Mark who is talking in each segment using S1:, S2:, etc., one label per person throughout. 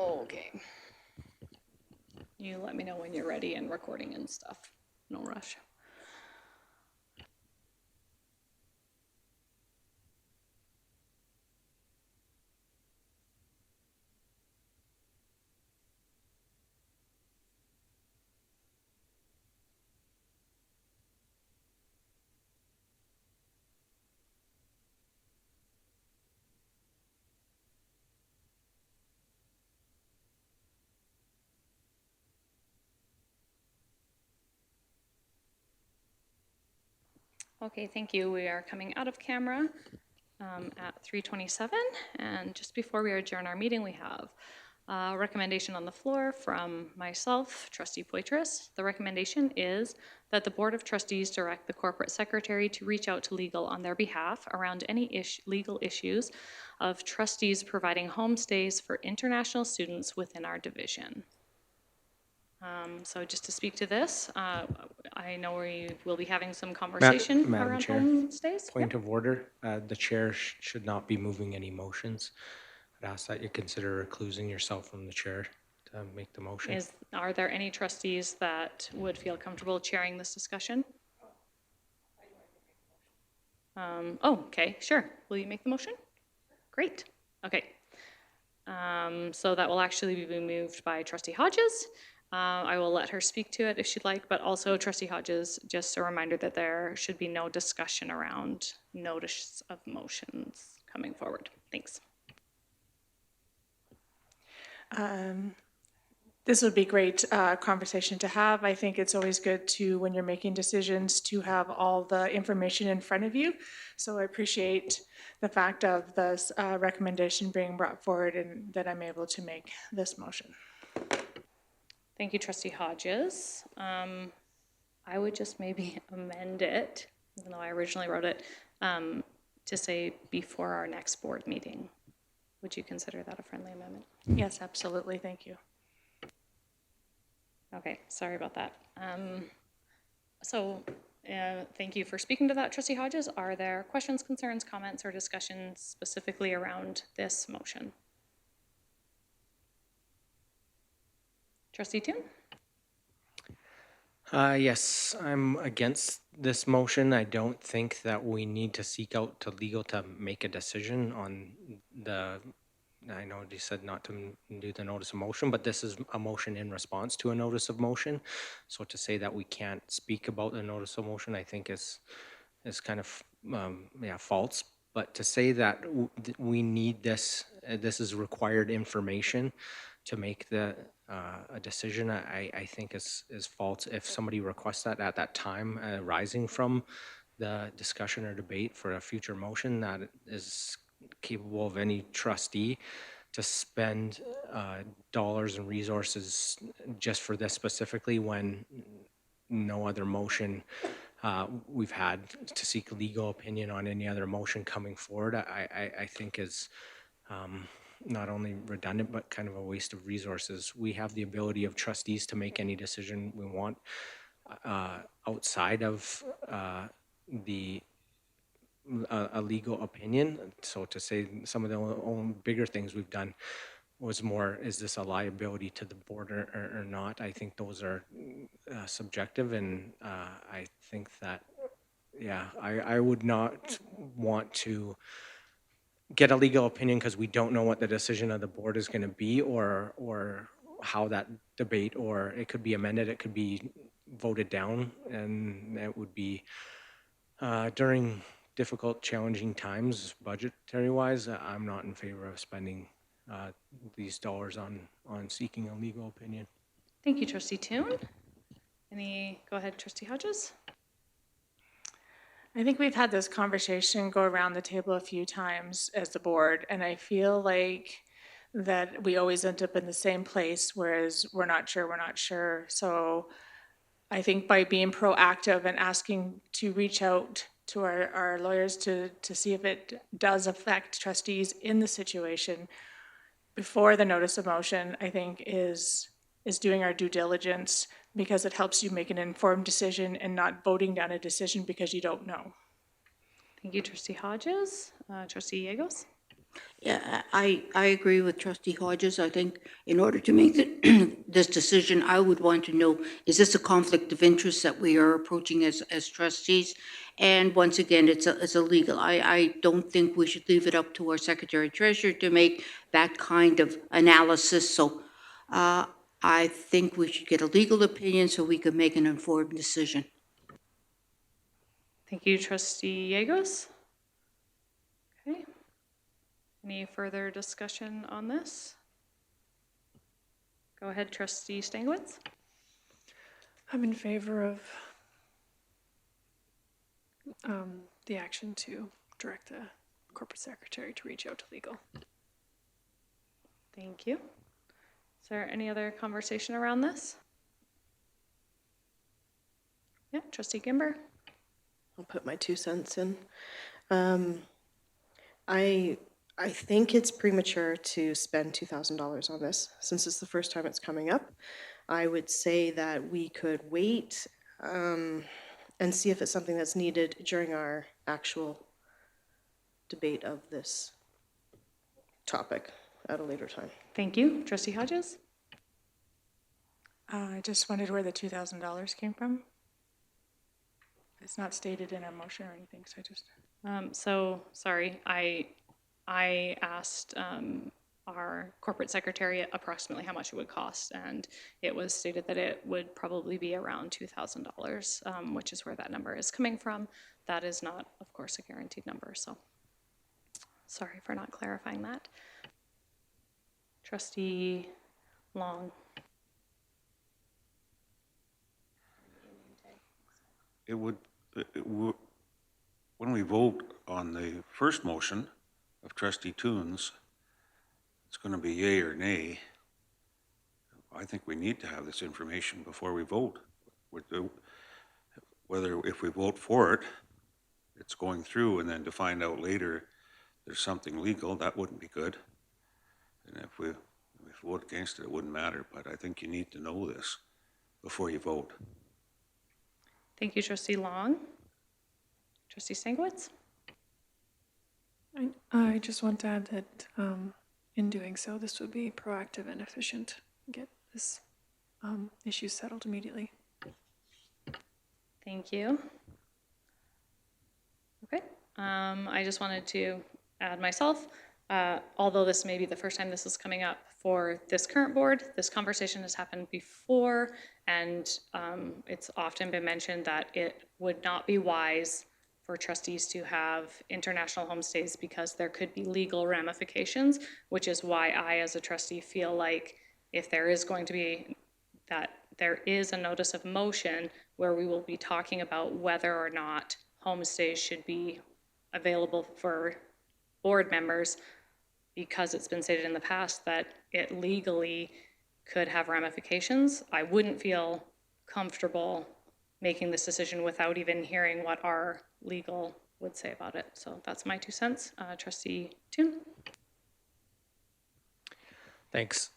S1: Okay. You let me know when you're ready and recording and stuff. No rush. Okay, thank you. We are coming out of camera at 3:27, and just before we adjourn our meeting, we have a recommendation on the floor from myself, Trustee Poitras. The recommendation is that the Board of Trustees direct the Corporate Secretary to reach out to legal on their behalf around any legal issues of trustees providing homestays for international students within our division. So just to speak to this, I know we will be having some conversation
S2: Madam
S1: around
S2: Chair,
S1: homestays.
S2: point of order. The chair should not be moving any motions. I'd ask that you consider reclusing yourself from the chair to make the motion.
S1: Are there any trustees that would feel comfortable chairing this discussion? Okay, sure. Will you make the motion? Great. Okay. So that will actually be moved by Trustee Hodges. I will let her speak to it if she'd like, but also Trustee Hodges, just a reminder that there should be no discussion around notice of motions coming forward. Thanks.
S3: This would be great conversation to have. I think it's always good to, when you're making decisions, to have all the information in front of you. So I appreciate the fact of this recommendation being brought forward and that I'm able to make this motion.
S1: Thank you, Trustee Hodges. I would just maybe amend it, even though I originally wrote it, to say before our next board meeting. Would you consider that a friendly amendment?
S3: Yes, absolutely. Thank you.
S1: Okay, sorry about that. Thank you for speaking to that, Trustee Hodges. Are there questions, concerns, comments, or discussions specifically around this motion? Trustee Toon?
S2: Yes, I'm against this motion. I don't think that we need to seek out to legal to make a decision on the, I know you said not to do the notice of motion, but this is a motion in response to a notice of motion. So to say that we can't speak about the notice of motion, I think is kind of, false. But to say that we need this, this is required information to make a decision, I think is false. If somebody requests that at that time, arising from the discussion or debate for a future motion, that is capable of any trustee to spend dollars and resources just for this specifically, when no other motion we've had to seek legal opinion on any other motion coming forward, I think is not only redundant, but kind of a waste of resources. We have the ability of trustees to make any decision we want outside of a legal opinion. So to say some of the own bigger things we've done was more, is this a liability to the board or not? I think those are subjective, and I think that, yeah, I would not want to get a legal opinion because we don't know what the decision of the board is going to be, or how that debate, or it could be amended, it could be voted down, and it would be during difficult, challenging times, budgetary wise. I'm not in favor of spending these dollars on seeking a legal opinion.
S1: Thank you, Trustee Toon. Go ahead, Trustee Hodges.
S3: I think we've had this conversation go around the table a few times as the board, and I feel like that we always end up in the same place, whereas we're not sure. So I think by being proactive and asking to reach out to our lawyers to see if it does affect trustees in the situation before the notice of motion, I think is doing our due diligence, because it helps you make an informed decision and not voting down a decision because you don't know.
S1: Thank you, Trustee Hodges. Trustee Yagos?
S4: Yeah, I agree with Trustee Hodges. I think in order to make this decision, I would want to know, is this a conflict of interest that we are approaching as trustees? And once again, it's illegal. I don't think we should leave it up to our Secretary Treasurer to make that kind of analysis. So I think we should get a legal opinion so we can make an informed decision.
S1: Thank you, Trustee Yagos. Okay. Any further discussion on this? Go ahead, Trustee Stankiewicz.
S5: I'm in favor of the action to direct the corporate secretary to reach out to legal.
S1: Thank you. Is there any other conversation around this? Yeah, Trustee Gimber.
S6: I'll put my 2 cents in. I think it's premature to spend $2,000 on this, since it's the first time it's coming up. I would say that we could wait and see if it's something that's needed during our actual debate of this topic at a later time.
S1: Thank you. Trustee Hodges?
S3: I just wondered where the $2,000 came from. It's not stated in our motion or anything, so I just.
S1: So, sorry, I asked our corporate secretary approximately how much it would cost, and it was stated that it would probably be around $2,000, which is where that number is coming from. That is not, of course, a guaranteed number, so sorry for not clarifying that. Trustee Long.
S7: When we vote on the first motion of Trustee Toons, it's going to be yay or nay. I think we need to have this information before we vote. Whether if we vote for it, it's going through, and then to find out later there's something legal, that wouldn't be good. And if we vote against it, it wouldn't matter, but I think you need to know this before you vote.
S1: Thank you, Trustee Long. Trustee Stankiewicz?
S5: I just want to add that in doing so, this would be proactive and efficient. Get this issue settled immediately.
S1: Thank you. Okay, I just wanted to add myself, although this may be the first time this is coming up for this current board, this conversation has happened before, and it's often been mentioned that it would not be wise for trustees to have international homestays because there could be legal ramifications, which is why I, as a trustee, feel like if there is going to be that there is a notice of motion where we will be talking about whether or not homestays should be available for board members, because it's been stated in the past that it legally could have ramifications. I wouldn't feel comfortable making this decision without even hearing what our legal would say about it. So that's my 2 cents. Trustee Toon?
S2: Thanks.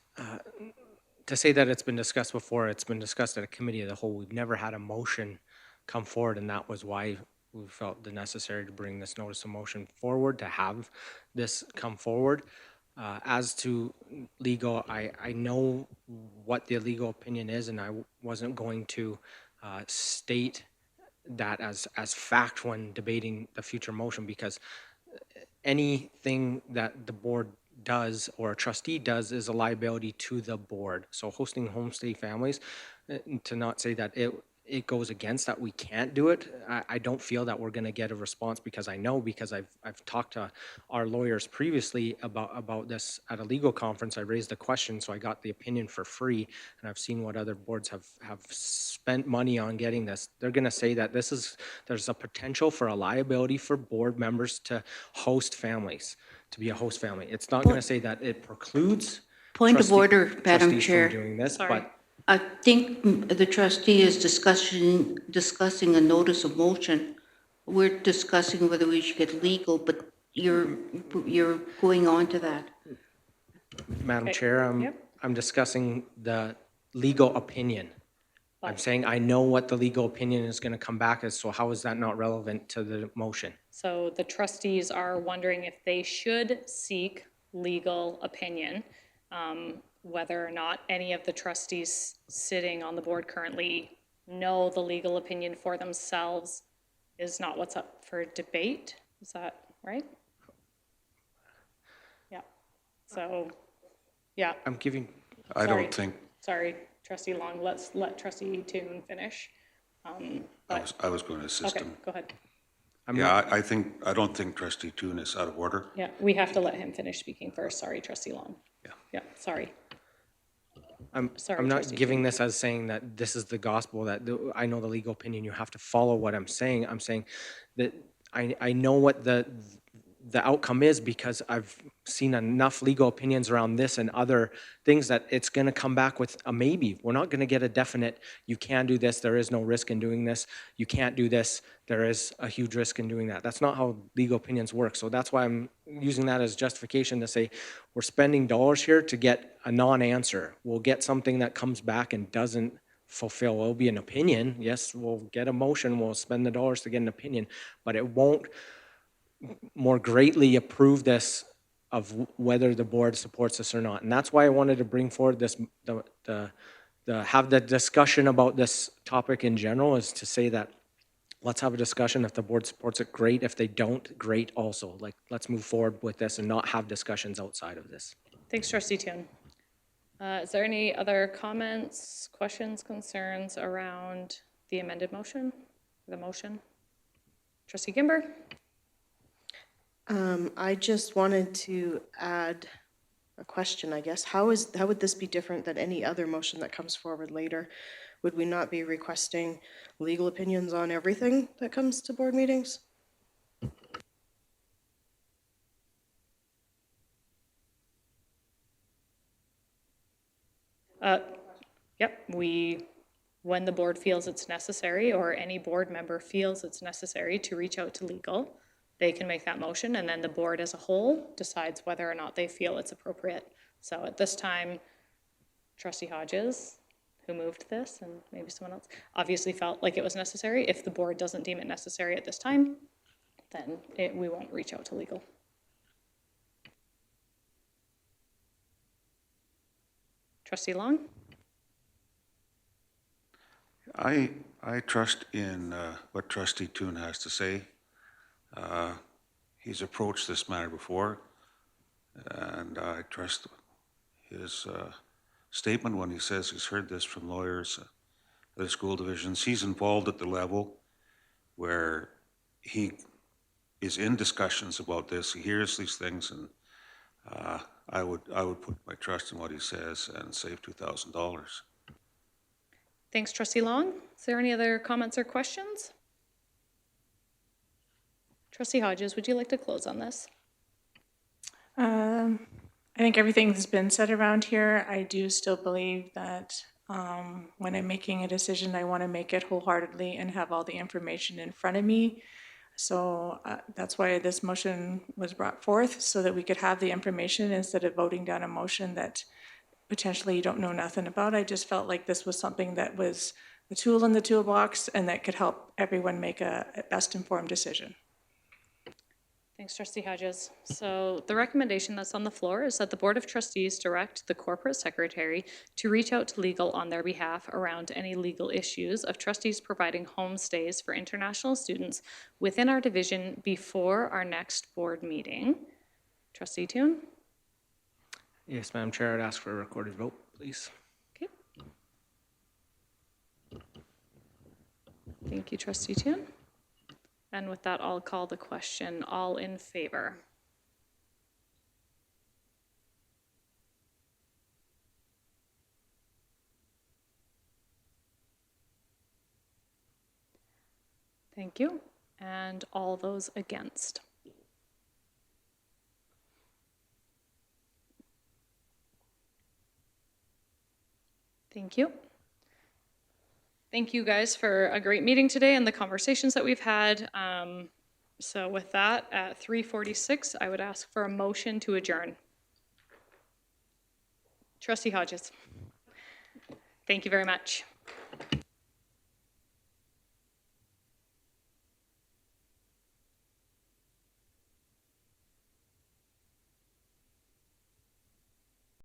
S2: To say that it's been discussed before, it's been discussed at a committee of the whole. We've never had a motion come forward, and that was why we felt the necessary to bring this notice of motion forward, to have this come forward. As to legal, I know what the legal opinion is, and I wasn't going to state that as fact when debating the future motion, because anything that the board does or a trustee does is a liability to the board. So hosting homestay families, to not say that it goes against that, we can't do it. I don't feel that we're going to get a response, because I know, because I've talked to our lawyers previously about this at a legal conference. I raised the question, so I got the opinion for free, and I've seen what other boards have spent money on getting this. They're going to say that there's a potential for a liability for board members to host families, to be a host family. It's not going to say that it precludes
S4: Point of order, Madam
S2: trustees
S4: Chair.
S2: from doing this,
S1: Sorry.
S2: but
S4: I think the trustee is discussing a notice of motion. We're discussing whether we should get legal, but you're going on to that.
S2: Madam
S1: Okay.
S2: Chair,
S1: Yep.
S2: I'm discussing the legal opinion. I'm saying I know what the legal opinion is going to come back as, so how is that not relevant to the motion?
S1: So the trustees are wondering if they should seek legal opinion. Whether or not any of the trustees sitting on the board currently know the legal opinion for themselves is not what's up for debate. Is that right? Yeah. So, yeah.
S2: I'm giving,
S7: I
S1: Sorry.
S7: don't think,
S1: Sorry, Trustee Long. Let's let Trustee Toon finish.
S7: I was going to assist
S1: Okay,
S7: him.
S1: go ahead.
S7: Yeah, I don't think Trustee Toon is out of order.
S1: Yeah, we have to let him finish speaking first. Sorry, Trustee Long.
S7: Yeah.
S1: Yeah, sorry.
S2: I'm
S1: Sorry,
S2: not
S1: Trustee
S2: giving
S1: Toon.
S2: this as saying that this is the gospel, that I know the legal opinion, you have to follow what I'm saying. I'm saying that I know what the outcome is because I've seen enough legal opinions around this and other things that it's going to come back with a maybe. We're not going to get a definite, you can do this, there is no risk in doing this. You can't do this, there is a huge risk in doing that. That's not how legal opinions work. So that's why I'm using that as justification to say we're spending dollars here to get a non-answer. We'll get something that comes back and doesn't fulfill. It'll be an opinion. Yes, we'll get a motion, we'll spend the dollars to get an opinion, but it won't more greatly approve this of whether the board supports this or not. And that's why I wanted to bring forward this, have the discussion about this topic in general, is to say that let's have a discussion. If the board supports it, great. If they don't, great also. Like, let's move forward with this and not have discussions outside of this.
S1: Thanks, Trustee Toon. Is there any other comments, questions, concerns around the amended motion, the motion? Trustee Gimber?
S6: I just wanted to add a question, I guess. How would this be different than any other motion that comes forward later? Would we not be requesting legal opinions on everything that comes to board meetings?
S1: Yep, when the board feels it's necessary, or any board member feels it's necessary to reach out to legal, they can make that motion, and then the board as a whole decides whether or not they feel it's appropriate. So at this time, Trustee Hodges, who moved this, and maybe someone else, obviously felt like it was necessary. If the board doesn't deem it necessary at this time, then we won't reach out to legal. Trustee Long?
S7: I trust in what Trustee Toon has to say. He's approached this matter before, and I trust his statement when he says he's heard this from lawyers, other school divisions. He's involved at the level where he is in discussions about this. He hears these things, and I would put my trust in what he says and save $2,000.
S1: Thanks, Trustee Long. Is there any other comments or questions? Trustee Hodges, would you like to close on this?
S3: I think everything has been said around here. I do still believe that when I'm making a decision, I want to make it wholeheartedly and have all the information in front of me. So that's why this motion was brought forth, so that we could have the information instead of voting down a motion that potentially you don't know nothing about. I just felt like this was something that was the tool in the toolbox and that could help everyone make a best informed decision.
S1: Thanks, Trustee Hodges. So the recommendation that's on the floor is that the Board of Trustees direct the corporate secretary to reach out to legal on their behalf around any legal issues of trustees providing homestays for international students within our division before our next board meeting. Trustee Toon?
S2: Yes, Madam Chair, I'd ask for a recorded vote, please.
S1: Okay. Thank you, Trustee Toon. And with that, I'll call the question. All in favor? Thank you. And all those against? Thank you. Thank you guys for a great meeting today and the conversations that we've had. So with that, at 3:46, I would ask for a motion to adjourn. Trustee Hodges. Thank you very much.